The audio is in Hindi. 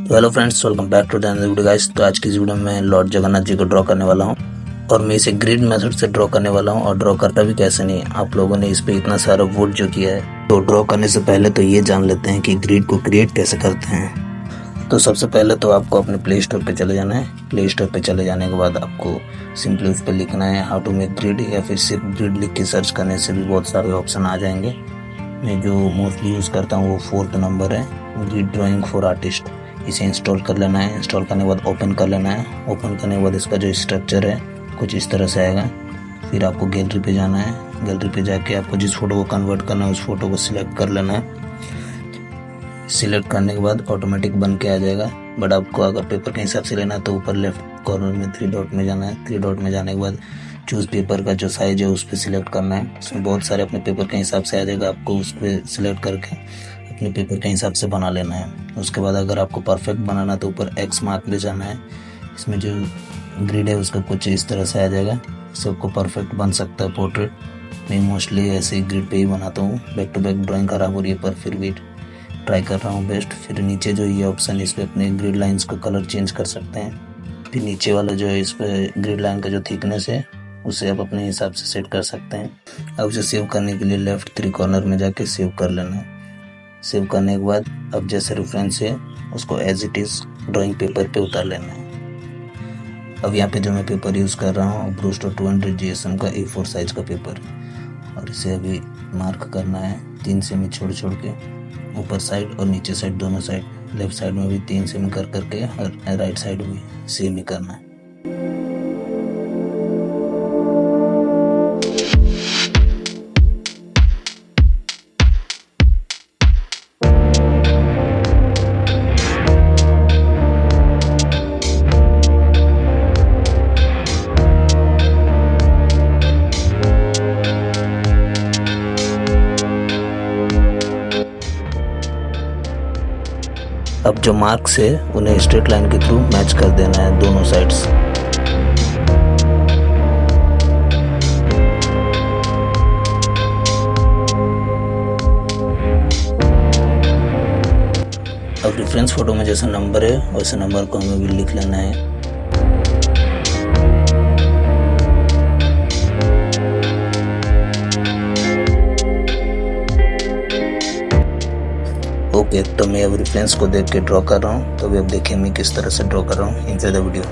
तो hello friends, welcome back to the video guys. तो आज की इस वीडियो में मैं लॉर्ड जगन्नाथ जी को ड्रॉ करने वाला हूं और मैं इसे ग्रिड मेथड से ड्रॉ करने वाला हूं। और ड्रॉ करता भी कैसे नहीं, आप लोगों ने इस पे इतना सारा वुड जो किया है। तो ड्रॉ करने से पहले तो ये जान लेते हैं कि ग्रिड को क्रिएट कैसे करते हैं। तो सबसे पहले तो आपको अपने प्ले स्टोर पे चले जाना है। प्ले स्टोर पे चले जाने के बाद आपको सिंपली उस पर लिखना है हाउ टू मेक ग्रिड, या फिर सिर्फ ग्रिड लिख के सर्च करने से भी बहुत सारे ऑप्शन आ जाएंगे। मैं जो मोस्टली यूज़ करता हूँ वो 4th नंबर है, ग्रिड ड्राइंग फॉर आर्टिस्ट। इसे इंस्टॉल कर लेना है। इंस्टॉल करने के बाद ओपन कर लेना है। ओपन करने के बाद इसका जो स्ट्रक्चर है कुछ इस तरह से आएगा। फिर आपको गैलरी पे जाना है। गैलरी पे जाके आपको जिस फोटो को कन्वर्ट करना है उस फोटो को सिलेक्ट कर लेना है। सिलेक्ट करने के बाद ऑटोमेटिक बन के आ जाएगा। बट आपको अगर पेपर के हिसाब से लेना है तो ऊपर लेफ्ट कॉर्नर में 3 डॉट में जाना है। 3 डॉट में जाने के बाद चूज पेपर का जो साइज है उस पर सिलेक्ट करना है। उसमें बहुत सारे अपने पेपर के हिसाब से आ जाएगा। आपको उस पर सिलेक्ट करके अपने पेपर के हिसाब से बना लेना है। उसके बाद अगर आपको परफेक्ट बनाना तो ऊपर एक्स मार्क में जाना है। इसमें जो ग्रिड है उसका कुछ इस तरह से आ जाएगा। सबको परफेक्ट बन सकता है पोर्ट्रेट। मैं मोस्टली ऐसे ही ग्रिड पे ही बनाता हूँ। बैक टू बैक ड्राइंग खराब हो रही है पर फिर भी ट्राई कर रहा हूँ बेस्ट। फिर नीचे जो ये ऑप्शन, इस पर अपने ग्रिड लाइन्स का कलर चेंज कर सकते हैं। फिर नीचे वाला जो है, इस पर ग्रिड लाइन का जो थिकनेस है उसे आप अपने हिसाब से सेट कर सकते हैं। अब उसे सेव करने के लिए लेफ्ट 3 कॉर्नर में जाके सेव कर लेना है। सेव करने के बाद अब जैसे रेफरेंस है उसको as it is drawing paper पे उतार लेना है। अब यहाँ पे जो मैं पेपर यूज़ कर रहा हूँ ब्रूस्टो 200 GSM का A4 साइज का पेपर, और इसे अभी मार्क करना है 3 सेमी छोड़ छोड़ के, ऊपर साइड और नीचे साइड दोनों साइड। लेफ्ट साइड में भी 3 सेमी कर करके और राइट साइड भी सेम ही करना है। अब जो मार्क्स है उन्हें स्ट्रेट लाइन के थ्रू मैच कर देना है दोनों साइड्स। अब रेफरेंस फोटो में जैसा नंबर है वैसे नंबर को हमें भी लिख लेना है। ओके, तो मैं अब रेफरेंस को देख के ड्रॉ कर रहा हूँ। तो अभी अब देखिए मैं किस तरह से ड्रॉ कर रहा हूँ। Enjoy the video.